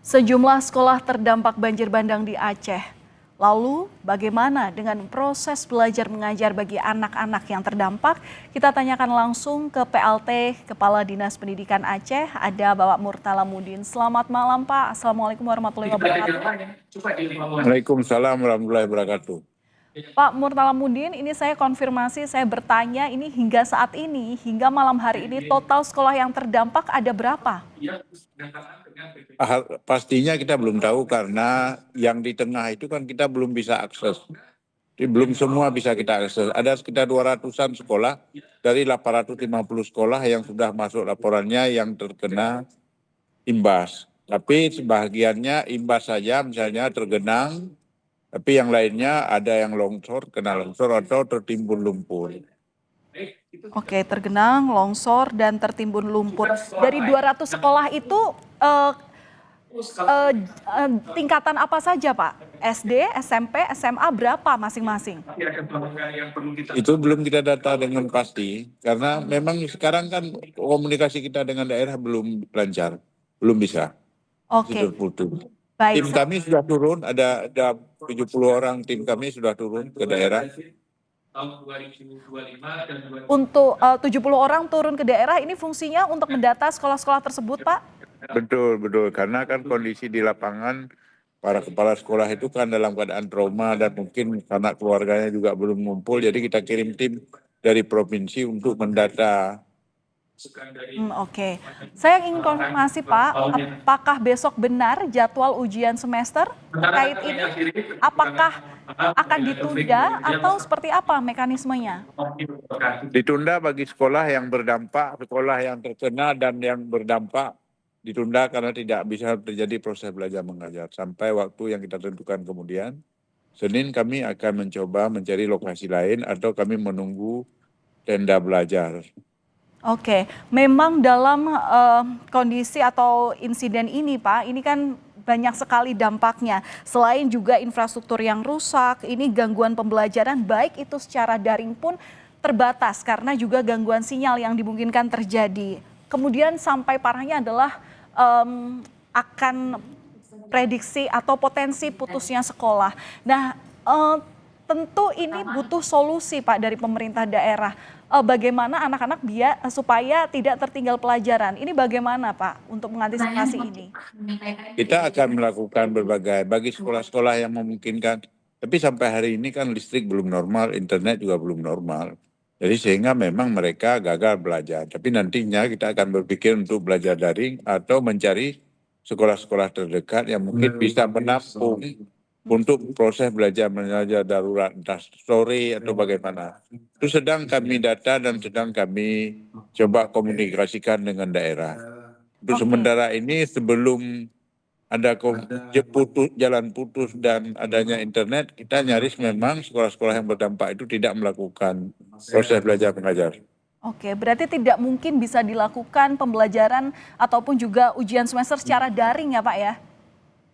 Sejumlah sekolah terdampak banjir bandang di Aceh. Lalu, bagaimana dengan proses belajar mengajar bagi anak-anak yang terdampak? Kita tanyakan langsung ke PLT Kepala Dinas Pendidikan Aceh, ada Bapak Murtala Mudin. Selamat malam, Pak. Assalamualaikum warahmatullahi wabarakatuh. Waalaikumsalam warahmatullahi wabarakatuh. Pak Murtala Mudin, ini saya konfirmasi, saya bertanya ini hingga saat ini, hingga malam hari ini total sekolah yang terdampak ada berapa? Pastinya kita belum tahu karena yang di tengah itu kan kita belum bisa akses. Jadi belum semua bisa kita akses. Ada sekitar 200-an sekolah dari 850 sekolah yang sudah masuk laporannya yang terkena imbas. Tapi sebagiannya imbas saja, misalnya tergenang, tapi yang lainnya ada yang longsor, kena longsor atau tertimbun lumpur. Oke, tergenang, longsor, dan tertimbun lumpur. Dari 200 sekolah itu eh, tingkatan apa saja, Pak? SD, SMP, SMA berapa masing-masing? Itu belum kita data dengan pasti, karena memang sekarang kan komunikasi kita dengan daerah belum lancar, belum bisa. Oke, Putus. baik. Tim kami sudah turun, ada 70 orang tim kami sudah turun ke daerah. Untuk 70 orang turun ke daerah, ini fungsinya untuk mendata sekolah-sekolah tersebut, Pak? Betul, karena kan kondisi di lapangan, para kepala sekolah itu kan dalam keadaan trauma dan mungkin anak keluarganya juga belum ngumpul, jadi kita kirim tim dari provinsi untuk mendata. Oke. Saya ingin konfirmasi, Pak, apakah besok benar jadwal ujian semester terkait ini? Apakah akan ditunda atau seperti apa mekanismenya? Ditunda bagi sekolah yang berdampak, sekolah yang terkena dan yang berdampak ditunda karena tidak bisa terjadi proses belajar mengajar sampai waktu yang kita tentukan kemudian. Senin kami akan mencoba mencari lokasi lain atau kami menunggu tenda belajar. Oke, memang dalam kondisi atau insiden ini, Pak, ini kan banyak sekali dampaknya. Selain juga infrastruktur yang rusak, ini gangguan pembelajaran baik itu secara daring pun terbatas karena juga gangguan sinyal yang dimungkinkan terjadi. Kemudian sampai parahnya adalah akan prediksi atau potensi putusnya sekolah. Nah, tentu ini butuh solusi, Pak, dari pemerintah daerah. Bagaimana anak-anak supaya tidak tertinggal pelajaran. Ini bagaimana, Pak, untuk mengantisipasi ini? Kita akan melakukan berbagai bagi sekolah-sekolah yang memungkinkan. Tapi sampai hari ini kan listrik belum normal, internet juga belum normal. Jadi sehingga memang mereka gagal belajar. Tapi nantinya kita akan berpikir untuk belajar daring atau mencari sekolah-sekolah terdekat yang mungkin bisa menampung untuk proses belajar mengajar darurat, entah sore atau bagaimana. Itu sedang kami data dan sedang kami coba komunikasikan dengan daerah. Untuk sementara ini sebelum ada jalan putus dan adanya internet, kita nyaris memang sekolah-sekolah yang berdampak itu tidak melakukan proses belajar mengajar. Oke, berarti tidak mungkin bisa dilakukan pembelajaran ataupun juga ujian semester secara daring ya, Pak, ya?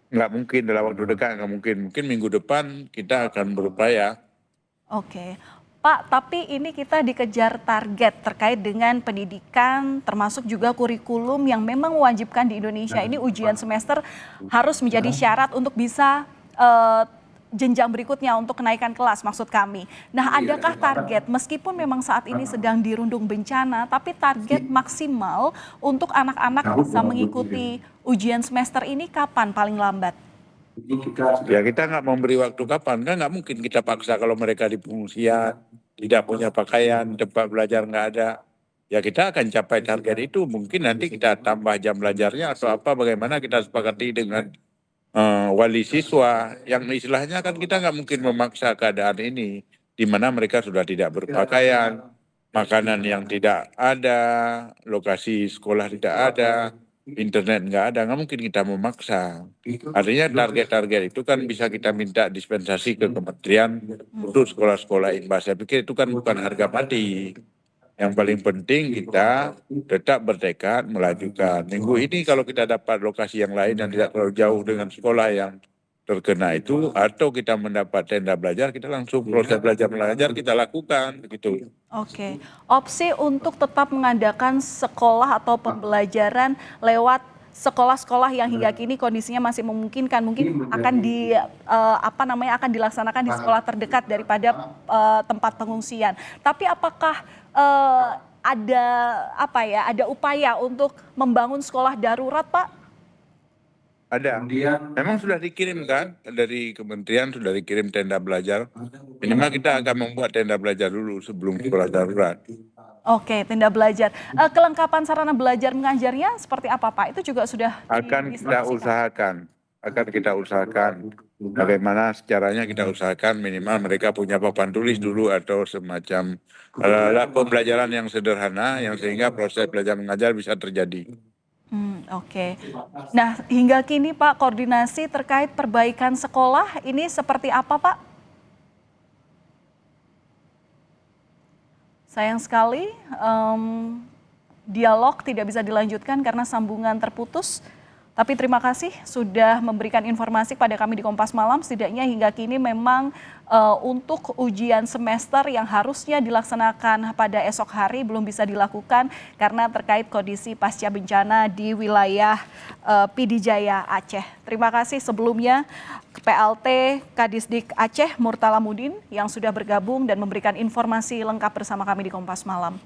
Nggak mungkin dalam waktu dekat, nggak mungkin. Mungkin minggu depan kita akan berupaya. Oke, Pak, tapi ini kita dikejar target terkait dengan pendidikan, termasuk juga kurikulum yang memang mewajibkan di Indonesia. Ini ujian semester harus menjadi syarat untuk bisa jenjang berikutnya untuk kenaikan kelas, maksud kami. Nah, adakah target, meskipun memang saat ini sedang dirundung bencana, tapi target maksimal untuk anak-anak bisa mengikuti ujian semester ini kapan paling lambat? Ya kita nggak memberi waktu kapan, kan nggak mungkin kita paksa kalau mereka di pengungsian, tidak punya pakaian, tempat belajar nggak ada. Ya kita akan capai target itu, mungkin nanti kita tambah jam belajarnya atau apa, bagaimana kita sepakati dengan wali siswa, yang istilahnya kan kita nggak mungkin memaksa keadaan ini, di mana mereka sudah tidak berpakaian, makanan yang tidak ada, lokasi sekolah tidak ada, internet nggak ada, nggak mungkin kita memaksa. Artinya target-target itu kan bisa kita minta dispensasi ke kementerian untuk sekolah-sekolah imbas. Saya pikir itu kan bukan harga mati. Yang paling penting kita tetap bertekad melajukan. Minggu ini kalau kita dapat lokasi yang lain yang tidak terlalu jauh dengan sekolah yang terkena itu, atau kita mendapat tenda belajar, kita langsung proses belajar mengajar kita lakukan begitu. Oke, opsi untuk tetap mengadakan sekolah atau pembelajaran lewat sekolah-sekolah yang hingga kini kondisinya masih memungkinkan mungkin akan akan dilaksanakan di sekolah terdekat daripada tempat pengungsian. Tapi apakah ada upaya untuk membangun sekolah darurat, Pak? Ada. Memang sudah dikirimkan dari kementerian, sudah dikirim tenda belajar. Minimal kita akan membuat tenda belajar dulu sebelum sekolah darurat. Oke, tenda belajar. Kelengkapan sarana belajar mengajarnya seperti apa, Pak? Itu juga sudah Akan kita usahakan. Bagaimana caranya kita usahakan minimal mereka punya papan tulis dulu atau semacam pembelajaran yang sederhana yang sehingga proses belajar mengajar bisa terjadi. Oke. Nah, hingga kini Pak, koordinasi terkait perbaikan sekolah ini seperti apa, Pak? Sayang sekali, dialog tidak bisa dilanjutkan karena sambungan terputus. Tapi terima kasih sudah memberikan informasi pada kami di Kompas Malam. Setidaknya hingga kini memang untuk ujian semester yang harusnya dilaksanakan pada esok hari belum bisa dilakukan karena terkait kondisi pasca bencana di wilayah PD Jaya Aceh. Terima kasih sebelumnya PLT Kadisdik Aceh Murtala Mudin yang sudah bergabung dan memberikan informasi lengkap bersama kami di Kompas Malam.